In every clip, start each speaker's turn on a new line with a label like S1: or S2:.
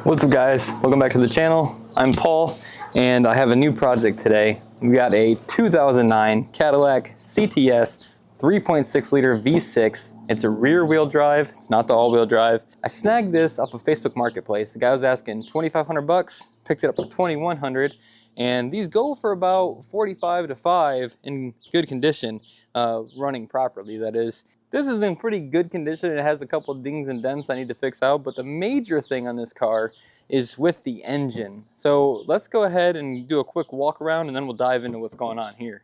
S1: What's up guys, welcome back to the channel. I'm Paul and I have a new project today. We got a 2009 Cadillac CTS 3.6 liter V6. It's a rear wheel drive, it's not the all-wheel drive. I snagged this off of Facebook Marketplace. The guy was asking 2,500 bucks, picked it up for 2,100, and these go for about 45 to 5 in good condition, running properly that is. This is in pretty good condition. It has a couple of dings and dents I need to fix out, but the major thing on this car is with the engine. So let's go ahead and do a quick walk around and then we'll dive into what's going on here.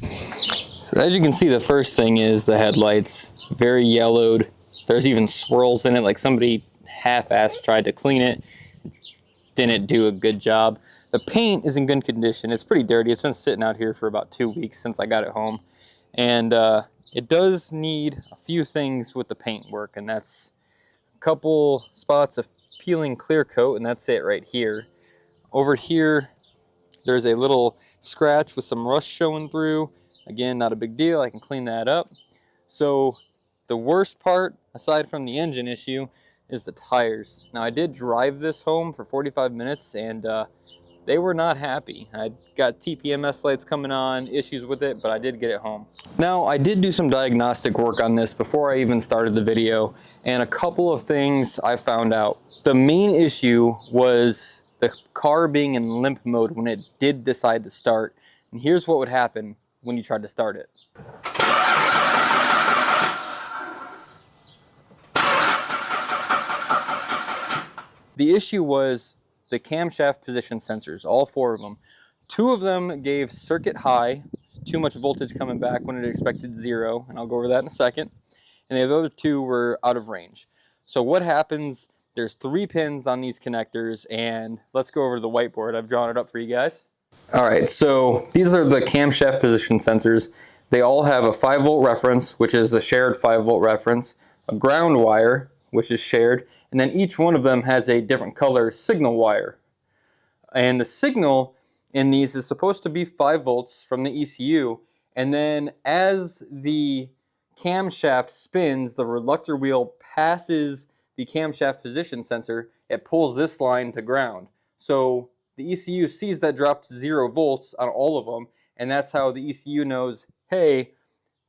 S1: So as you can see, the first thing is the headlights, very yellowed. There's even swirls in it, like somebody half-assed tried to clean it, didn't do a good job. The paint is in good condition. It's pretty dirty. It's been sitting out here for about 2 weeks since I got it home. And it does need a few things with the paint work, and that's a couple spots of peeling clear coat, and that's it right here. Over here, there's a little scratch with some rust showing through. Again, not a big deal. I can clean that up. So the worst part, aside from the engine issue, is the tires. Now, I did drive this home for 45 minutes, and they were not happy. I got TPMS lights coming on, issues with it, but I did get it home. Now, I did do some diagnostic work on this before I even started the video, and a couple of things I found out. The main issue was the car being in limp mode when it did decide to start, and here's what would happen when you tried to start it. The issue was the camshaft position sensors, all 4 of them. 2 of them gave circuit high, too much voltage coming back when it expected 0, and I'll go over that in a second. And the other 2 were out of range. So what happens, there's 3 pins on these connectors, and let's go over to the whiteboard. I've drawn it up for you guys. All right, so these are the camshaft position sensors. They all have a 5-volt reference, which is the shared 5-volt reference, a ground wire, which is shared, and then each one of them has a different color signal wire. And the signal in these is supposed to be 5 volts from the ECU, and then as the camshaft spins, the reluctor wheel passes the camshaft position sensor, it pulls this line to ground. So the ECU sees that drop to 0 volts on all of them, and that's how the ECU knows, hey,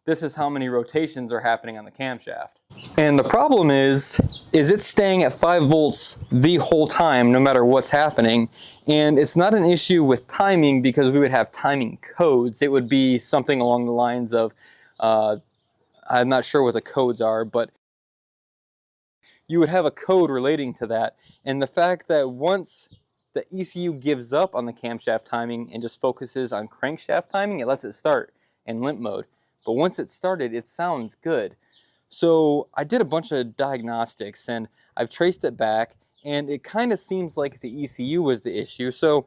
S1: this is how many rotations are happening on the camshaft. And the problem is it's staying at 5 volts the whole time, no matter what's happening. And it's not an issue with timing because we would have timing codes. It would be something along the lines of, I'm not sure what the codes are, but you would have a code relating to that. And the fact that once the ECU gives up on the camshaft timing and just focuses on crankshaft timing, it lets it start in limp mode. But once it started, it sounds good. So I did a bunch of diagnostics and I've traced it back, and it kind of seems like the ECU was the issue. So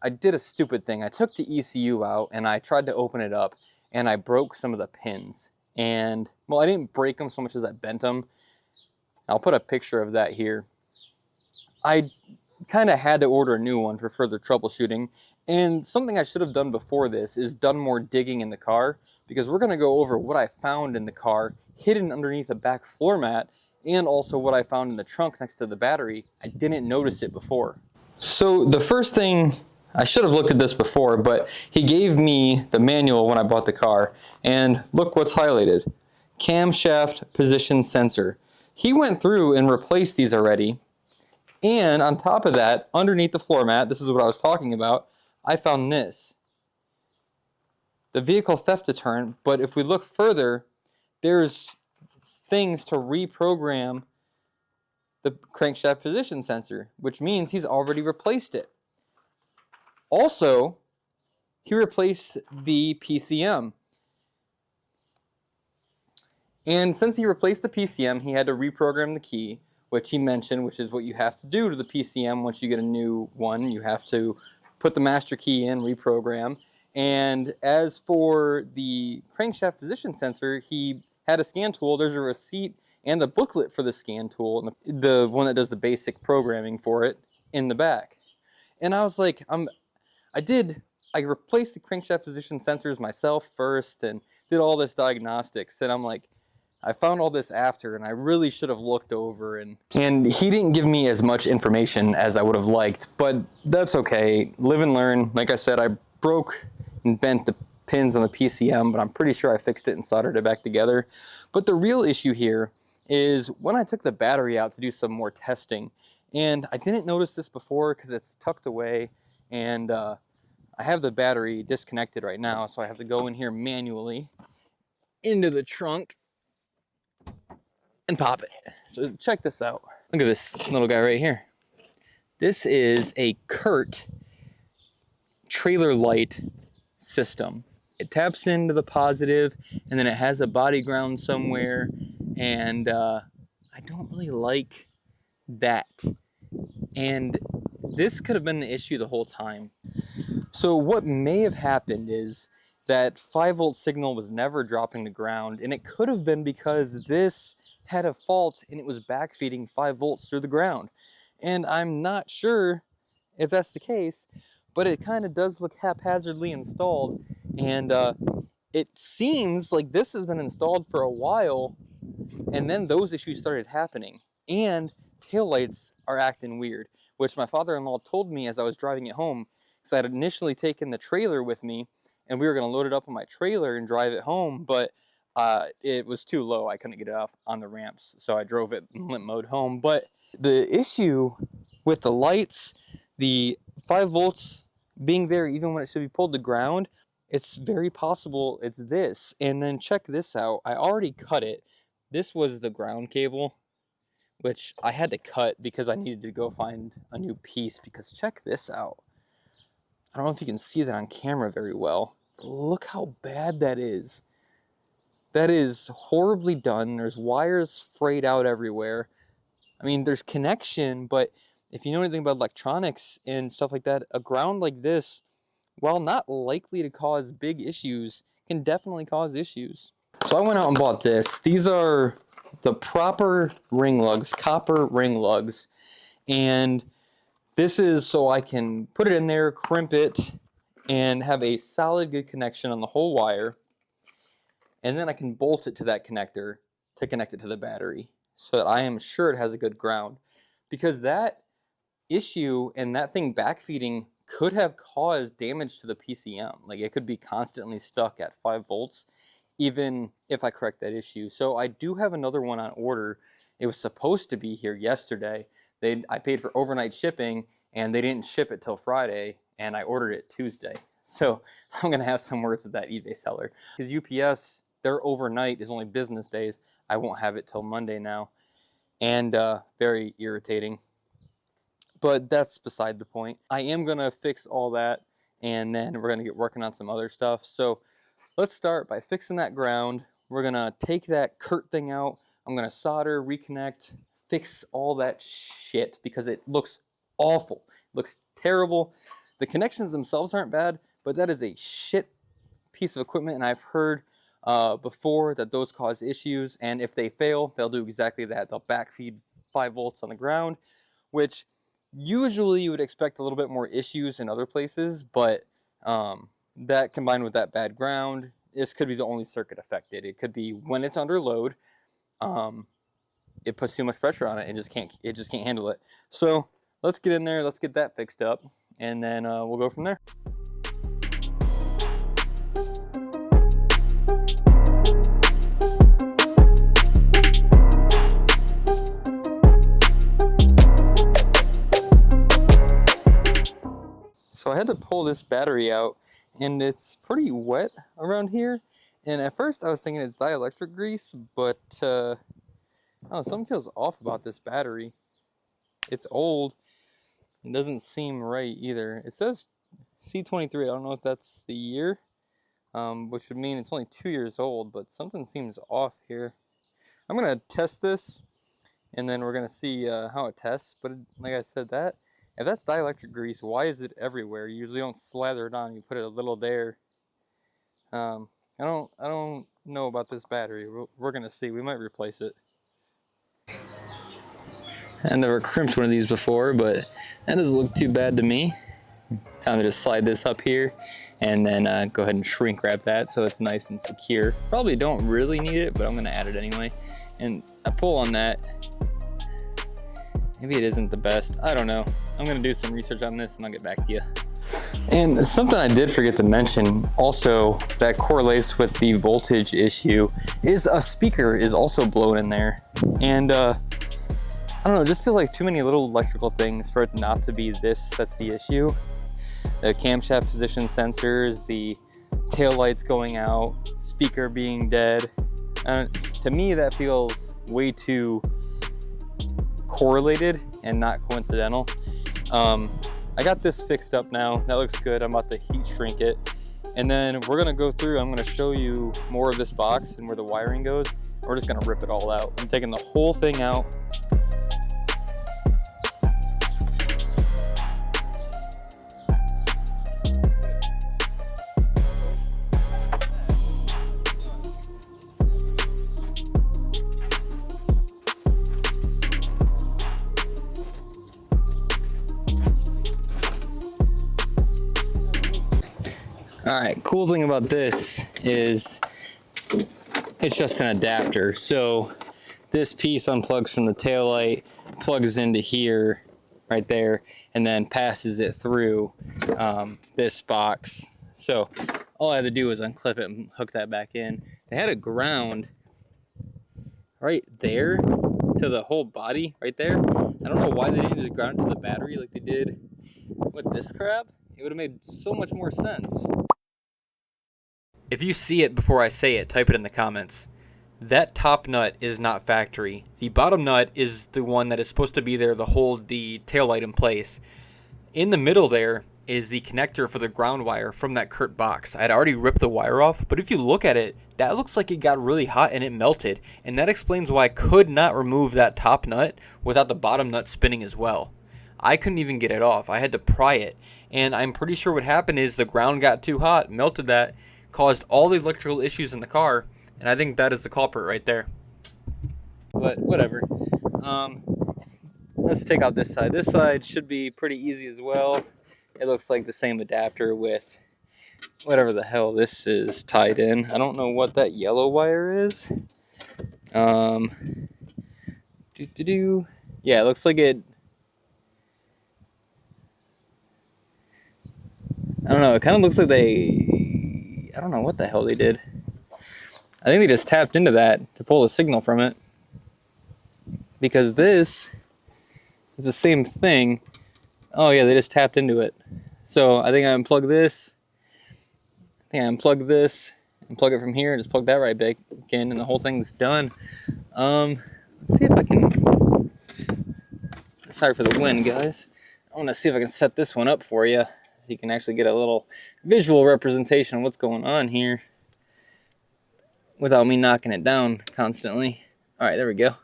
S1: I did a stupid thing. I took the ECU out and I tried to open it up, and I broke some of the pins. And, well, I didn't break them so much as I bent them. I'll put a picture of that here. I kind of had to order a new one for further troubleshooting. And something I should have done before this is done more digging in the car, because we're going to go over what I found in the car hidden underneath a back floor mat, and also what I found in the trunk next to the battery. I didn't notice it before. So the first thing, I should have looked at this before, but he gave me the manual when I bought the car, and look what's highlighted. Camshaft position sensor. He went through and replaced these already. And on top of that, underneath the floor mat, this is what I was talking about, I found this. The vehicle theft deterrent, but if we look further, there's things to reprogram the crankshaft position sensor, which means he's already replaced it. Also, he replaced the PCM. And since he replaced the PCM, he had to reprogram the key, which he mentioned, which is what you have to do to the PCM once you get a new one. You have to put the master key in, reprogram. And as for the crankshaft position sensor, he had a scan tool. There's a receipt and the booklet for the scan tool, and the one that does the basic programming for it in the back. And I was like, I replaced the crankshaft position sensors myself first and did all this diagnostics. And I'm like, I found all this after, and I really should have looked over, and he didn't give me as much information as I would have liked, but that's okay. Live and learn. Like I said, I broke and bent the pins on the PCM, but I'm pretty sure I fixed it and soldered it back together. But the real issue here is when I took the battery out to do some more testing, and I didn't notice this before because it's tucked away, and I have the battery disconnected right now, so I have to go in here manually into the trunk and pop it. So check this out. Look at this little guy right here. This is a Curt trailer light system. It taps into the positive, and then it has a body ground somewhere, and I don't really like that. And this could have been an issue the whole time. So what may have happened is that 5-volt signal was never dropping to ground, and it could have been because this had a fault and it was backfeeding 5 volts through the ground. And I'm not sure if that's the case, but it kind of does look haphazardly installed, and it seems like this has been installed for a while, and then those issues started happening, and taillights are acting weird, which my father-in-law told me as I was driving it home, because I had initially taken the trailer with me, and we were going to load it up on my trailer and drive it home, but it was too low. I couldn't get it off on the ramps, so I drove it in limp mode home. But the issue with the lights, the 5 volts being there even when it should be pulled to ground, it's very possible it's this. And then check this out. I already cut it. This was the ground cable, which I had to cut because I needed to go find a new piece, because check this out. I don't know if you can see that on camera very well, but look how bad that is. That is horribly done. There's wires frayed out everywhere. I mean, there's connection, but if you know anything about electronics and stuff like that, a ground like this, while not likely to cause big issues, can definitely cause issues. So I went out and bought this. These are the proper ring lugs, copper ring lugs, and this is so I can put it in there, crimp it, and have a solid, good connection on the whole wire. And then I can bolt it to that connector to connect it to the battery so that I am sure it has a good ground. Because that issue and that thing backfeeding could have caused damage to the PCM. Like, it could be constantly stuck at 5 volts, even if I correct that issue. So I do have another one on order. It was supposed to be here yesterday. I paid for overnight shipping, and they didn't ship it till Friday, and I ordered it Tuesday. So I'm going to have some words with that eBay seller. Because UPS, their overnight is only business days. I won't have it till Monday now. And very irritating. But that's beside the point. I am going to fix all that, and then we're going to get working on some other stuff. So let's start by fixing that ground. We're going to take that Curt thing out. I'm going to solder, reconnect, fix all that shit, because it looks awful. It looks terrible. The connections themselves aren't bad, but that is a shit piece of equipment, and I've heard before that those cause issues, and if they fail, they'll do exactly that. They'll backfeed 5 volts on the ground, which usually you would expect a little bit more issues in other places, but that combined with that bad ground, this could be the only circuit affected. It could be when it's under load, it puts too much pressure on it and it just can't handle it. So let's get in there, let's get that fixed up, and then we'll go from there. So I had to pull this battery out, and it's pretty wet around here. And at first I was thinking it's dielectric grease, but oh, something feels off about this battery. It's old. It doesn't seem right either. It says C23. I don't know if that's the year, which would mean it's only 2 years old, but something seems off here. I'm going to test this, and then we're going to see how it tests. But like I said, if that's dielectric grease, why is it everywhere? You usually don't slather it on. You put it a little there. I don't know about this battery. We're going to see. We might replace it. I never crimped one of these before, but that doesn't look too bad to me. Time to just slide this up here and then go ahead and shrink wrap that so it's nice and secure. Probably don't really need it, but I'm gonna add it anyway. And I pull on that. Maybe it isn't the best, I don't know. I'm gonna do some research on this and I'll get back to you. And something I did forget to mention also that correlates with the voltage issue is a speaker is also blown in there. And I don't know, it just feels like too many little electrical things for it not to be this that's the issue. The camshaft position sensors, the tail lights going out, speaker being dead. To me, that feels way too correlated and not coincidental. I got this fixed up now. That looks good. I'm about to heat shrink it. And then we're gonna go through, I'm gonna show you more of this box and where the wiring goes. We're just gonna rip it all out. I'm taking the whole thing out. All right, cool thing about this is it's just an adapter. So this piece unplugs from the taillight, plugs into here, right there, and then passes it through this box. So all I had to do was unclip it and hook that back in. They had a ground right there to the whole body right there. I don't know why they didn't just ground it to the battery like they did with this crap. It would have made so much more sense. If you see it before I say it, type it in the comments. That top nut is not factory. The bottom nut is the one that is supposed to be there to hold the taillight in place. In the middle there is the connector for the ground wire from that Kurt box. I'd already ripped the wire off, but if you look at it, that looks like it got really hot and it melted. And that explains why I could not remove that top nut without the bottom nut spinning as well. I couldn't even get it off. I had to pry it. And I'm pretty sure what happened is the ground got too hot, melted that, caused all the electrical issues in the car, and I think that is the culprit right there. But whatever. Let's take out this side. This side should be pretty easy as well. It looks like the same adapter with whatever the hell this is tied in. I don't know what that yellow wire is. Yeah, it looks like it. I don't know. It kind of looks like I don't know what the hell they did. I think they just tapped into that to pull the signal from it. Because this is the same thing. Oh yeah, they just tapped into it. So I think I unplug this. Unplug it from here, and just plug that right back in, and the whole thing's done. Let's see if I can. Sorry for the wind, guys. I want to see if I can set this one up for you, so you can actually get a little visual representation of what's going on here without me knocking it down constantly. All right, there we go.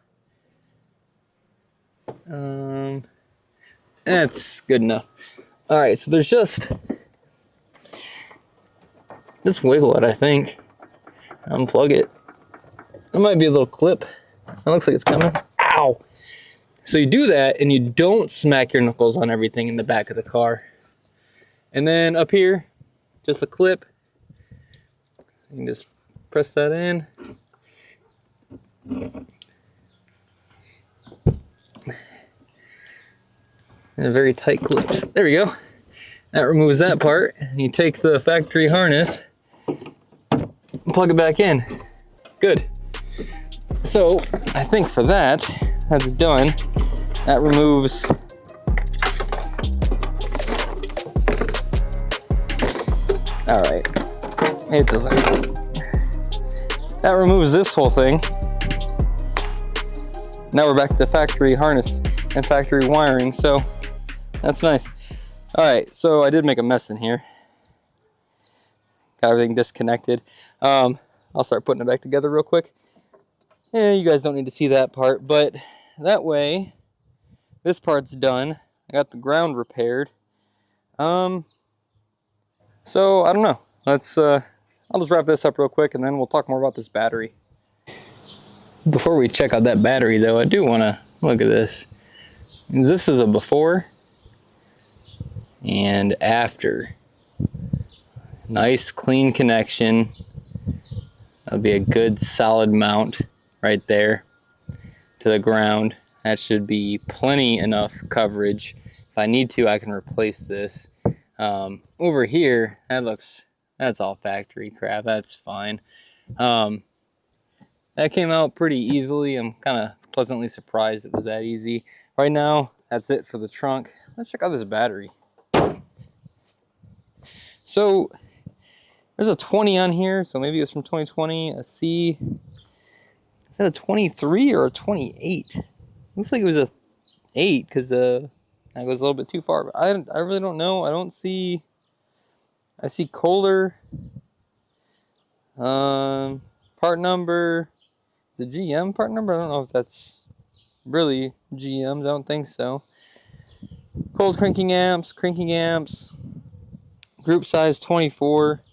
S1: That's good enough. All right, so there's just wiggle it, I think. Unplug it. There might be a little clip. It looks like it's coming. Ow! So you do that, and you don't smack your knuckles on everything in the back of the car. And then up here, just a clip. You can just press that in. And very tight clips. There we go. That removes that part. You take the factory harness, plug it back in. Good. So I think for that, that's done. That removes all right. It doesn't. That removes this whole thing. Now we're back to factory harness and factory wiring, so that's nice. All right, so I did make a mess in here. Got everything disconnected. I'll start putting it back together real quick. Yeah, you guys don't need to see that part, but that way, this part's done. I got the ground repaired. So I don't know. Let's. I'll just wrap this up real quick, and then we'll talk more about this battery. Before we check out that battery, though, I do want to look at this. This is a before. and after. Nice clean connection. That'll be a good solid mount right there to the ground. That should be plenty enough coverage. If I need to, I can replace this. Over here, that's all factory crap. That's fine. That came out pretty easily. I'm kind of pleasantly surprised it was that easy. Right now, that's it for the trunk. Let's check out this battery. So there's a 20 on here, so maybe it's from 2020. A C. Is that a 23 or a 28? Looks like it was a 8 because that goes a little bit too far. But I really don't know. I don't see. I see Kohler. Part number. It's a GM part number. I don't know if that's really GM's. I don't think so. Cold cranking amps. Group size 24.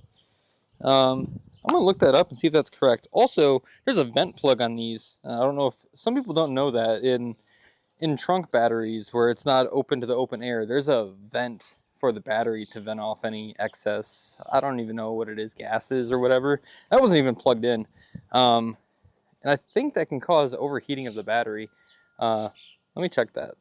S1: I'm gonna look that up and see if that's correct. Also, there's a vent plug on these. I don't know if some people don't know that in trunk batteries where it's not open to the open air, there's a vent for the battery to vent off any excess. I don't even know what it is, gases or whatever. That wasn't even plugged in, and I think that can cause overheating of the battery. Let me check that.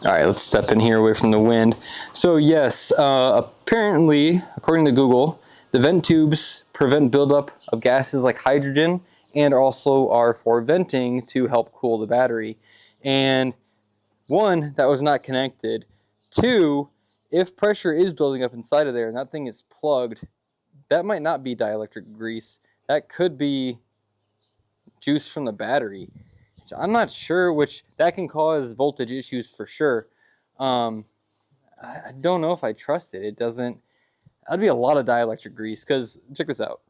S1: All right, let's step in here away from the wind. So yes, apparently, according to Google, the vent tubes prevent buildup of gases like hydrogen and also are for venting to help cool the battery. And one, that was not connected. Two, if pressure is building up inside of there and that thing is plugged, that might not be dielectric grease. That could be juice from the battery. I'm not sure, which that can cause voltage issues for sure. I don't know if I trust it. It doesn't. That'd be a lot of dielectric grease because check this out.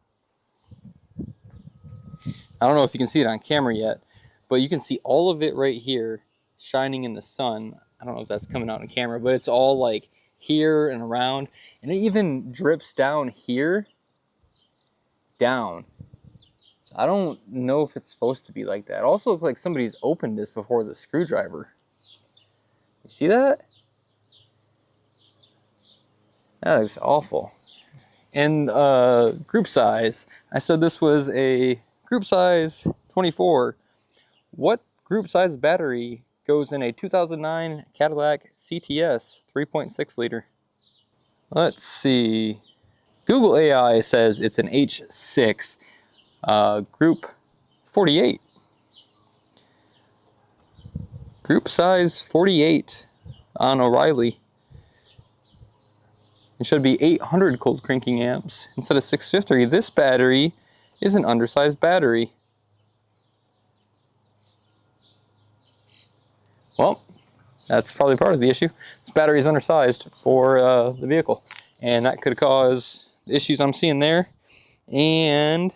S1: I don't know if you can see it on camera yet, but you can see all of it right here shining in the sun. I don't know if that's coming out on camera, but it's all like here and around, and it even drips down here, down. I don't know if it's supposed to be like that. It also looks like somebody's opened this before with a screwdriver. You see that? That looks awful. And group size. I said this was a group size 24. What group size battery goes in a 2009 Cadillac CTS 3.6 liter? Let's see. Google AI says it's an H6. Group 48. Group size 48 on O'Reilly. It should be 800 cold cranking amps instead of 650. This battery is an undersized battery. Well, that's probably part of the issue. This battery is undersized for the vehicle, and that could cause issues I'm seeing there. And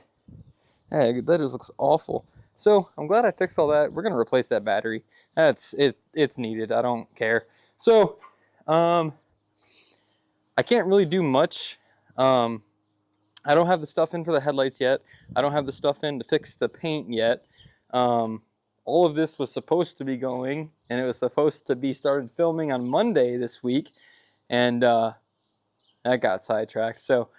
S1: that just looks awful. So I'm glad I fixed all that. We're gonna replace that battery. That's it. It's needed. I don't care. So I can't really do much. I don't have the stuff in for the headlights yet. I don't have the stuff in to fix the paint yet. All of this was supposed to be going, and it was supposed to be started filming on Monday this week, and that got sidetracked. So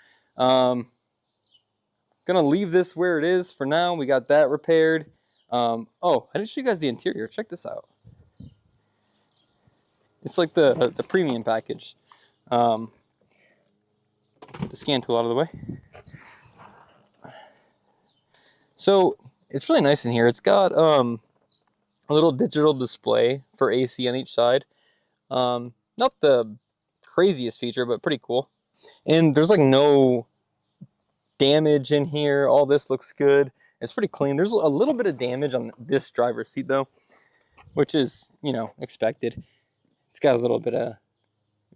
S1: gonna leave this where it is for now. We got that repaired. Oh, I didn't show you guys the interior. Check this out. It's like the premium package. Get the scan tool out of the way. So it's really nice in here. It's got a little digital display for AC on each side. Not the craziest feature, but pretty cool. And there's like no damage in here. All this looks good. It's pretty clean. There's a little bit of damage on this driver's seat though, which is, you know, expected. It's got a little bit of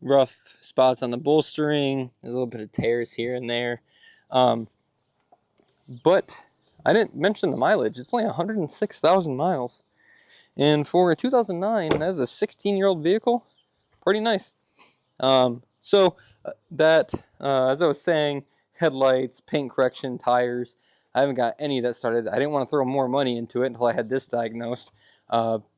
S1: rough spots on the bolstering. There's a little bit of tears here and there. But I didn't mention the mileage. It's only 106,000 miles. And for a 2009, that is a 16-year-old vehicle. Pretty nice. So that, as I was saying, headlights, paint correction, tires. I haven't got any of that started. I didn't want to throw more money into it until I had this diagnosed.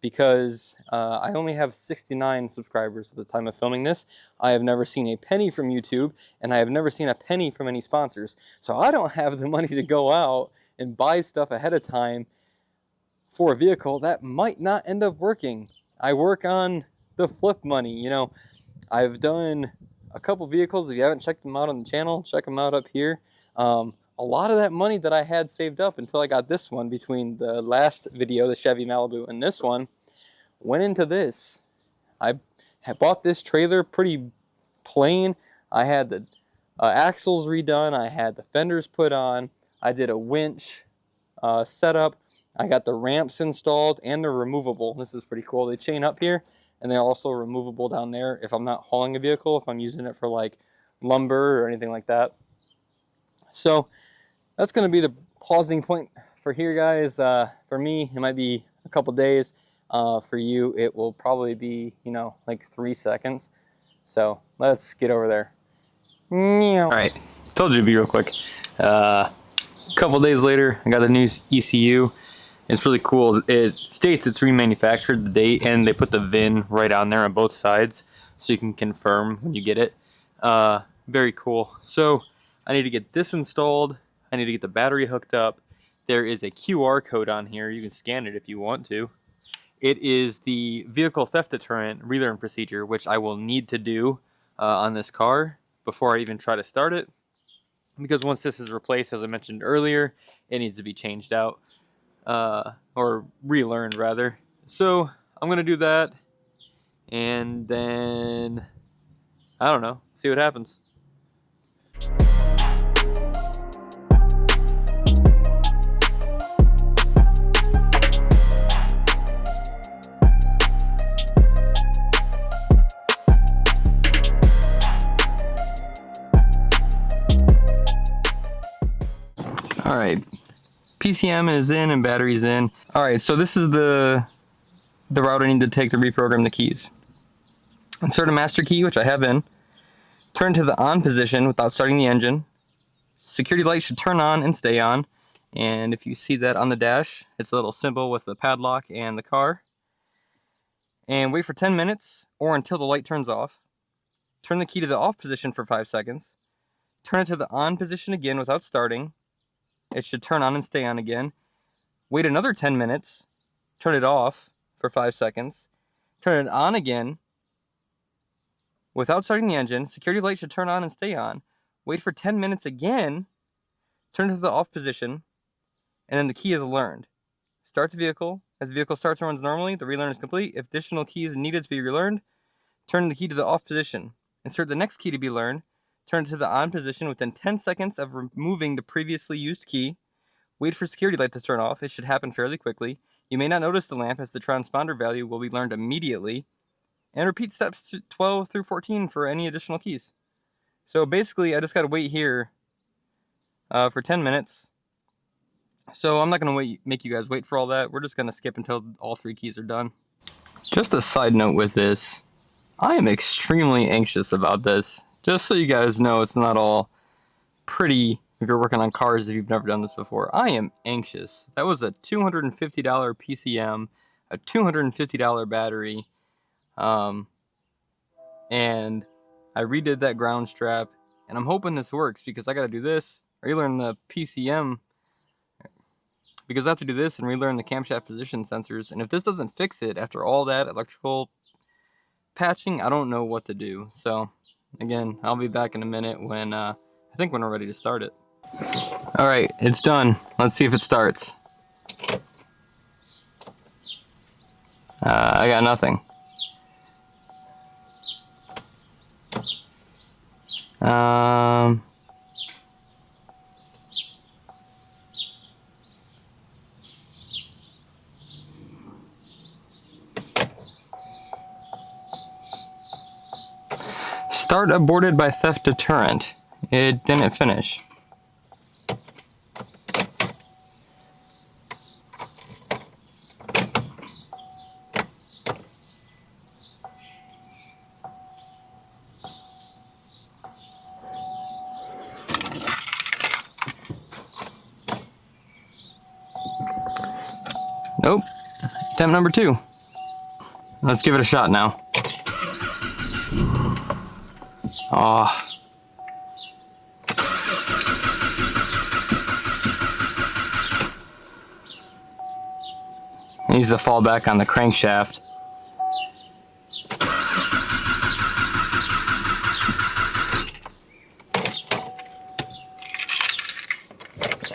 S1: because I only have 69 subscribers at the time of filming this. I have never seen a penny from YouTube, and I have never seen a penny from any sponsors. So I don't have the money to go out and buy stuff ahead of time for a vehicle that might not end up working. I work on the flip money. You know, I've done a couple vehicles. If you haven't checked them out on the channel, check them out up here. A lot of that money that I had saved up until I got this one, between the last video, the Chevy Malibu, and this one, went into this. I had bought this trailer pretty plain. I had the axles redone. I had the fenders put on. I did a winch setup. I got the ramps installed, and they're removable. This is pretty cool. They chain up here, and they're also removable down there if I'm not hauling a vehicle, if I'm using it for like lumber or anything like that. So that's going to be the pausing point for here, guys. For me, it might be a couple days. For you, it will probably be, you know, like 3 seconds. So let's get over there. All right, told you to be real quick. A couple days later, I got the new ECU. It's really cool. It states it's remanufactured, the date, and they put the VIN right on there on both sides, so you can confirm when you get it. Very cool. So I need to get this installed. I need to get the battery hooked up. There is a QR code on here. You can scan it if you want to. It is the vehicle theft deterrent relearn procedure, which I will need to do on this car before I even try to start it. Because once this is replaced, as I mentioned earlier, it needs to be changed out. Or relearned, rather. So I'm going to do that. And then, I don't know, see what happens. All right, PCM is in and battery's in. All right, so this is the route I need to take to reprogram the keys. Insert a master key, which I have in. Turn to the on position without starting the engine. Security light should turn on and stay on. And if you see that on the dash, it's a little symbol with the padlock and the car. And wait for 10 minutes or until the light turns off. Turn the key to the off position for 5 seconds. Turn it to the on position again without starting. It should turn on and stay on again. Wait another 10 minutes. Turn it off for 5 seconds. Turn it on again without starting the engine. Security light should turn on and stay on. Wait for 10 minutes again. Turn it to the off position. And then the key is learned. Start the vehicle. As the vehicle starts and runs normally, the relearn is complete. If additional keys needed to be relearned, turn the key to the off position. Insert the next key to be learned. Turn it to the on position within 10 seconds of removing the previously used key. Wait for security light to turn off. It should happen fairly quickly. You may not notice the lamp as the transponder value will be learned immediately. And repeat steps 12 through 14 for any additional keys. So basically, I just got to wait here for 10 minutes. So I'm not going to make you guys wait for all that. We're just going to skip until all 3 keys are done. Just a side note with this. I am extremely anxious about this. Just so you guys know, it's not all pretty if you're working on cars if you've never done this before. I am anxious. That was a $250 PCM, a $250 battery, and I redid that ground strap, and I'm hoping this works because I got to do this, relearn the PCM, because I have to do this and relearn the camshaft position sensors, and if this doesn't fix it after all that electrical patching, I don't know what to do. So again, I'll be back in a minute when I think when we're ready to start it. All right, it's done. Let's see if it starts. I got nothing. Start aborted by theft deterrent. It didn't finish. Nope, Attempt number 2. Let's give it a shot now. Oh. Needs to fall back on the crankshaft.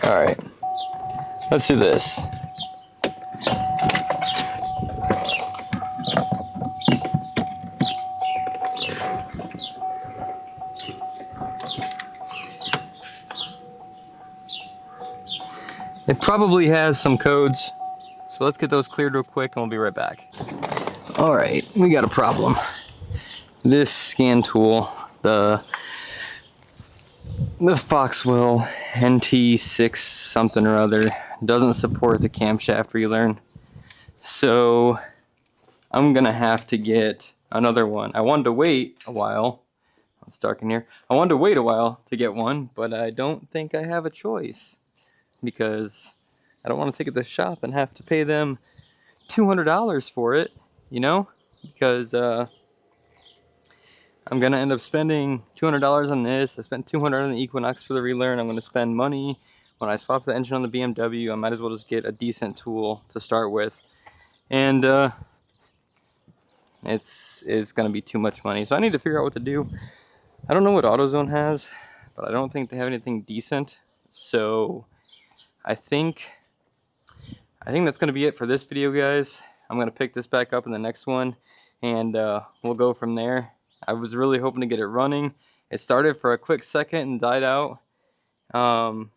S1: All right, let's do this. It probably has some codes, so let's get those cleared real quick and we'll be right back. All right, we got a problem. This scan tool, the Foxwell NT6 something or other, doesn't support the camshaft relearn. So I'm gonna have to get another one. I wanted to wait a while. It's dark in here. I wanted to wait a while to get one, but I don't think I have a choice, because I don't want to take it to the shop and have to pay them $200 for it, you know, because I'm going to end up spending $200 on this. I spent $200 on the Equinox for the relearn. I'm going to spend money when I swap the engine on the BMW. I might as well just get a decent tool to start with. And it's going to be too much money. So I need to figure out what to do. I don't know what AutoZone has, but I don't think they have anything decent. So I think that's going to be it for this video, guys. I'm going to pick this back up in the next one, and we'll go from there. I was really hoping to get it running. It started for a quick second and died out. We'll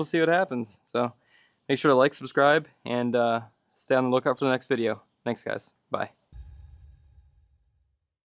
S1: see what happens. So make sure to like, subscribe, and stay on the lookout for the next video. Thanks, guys. Bye.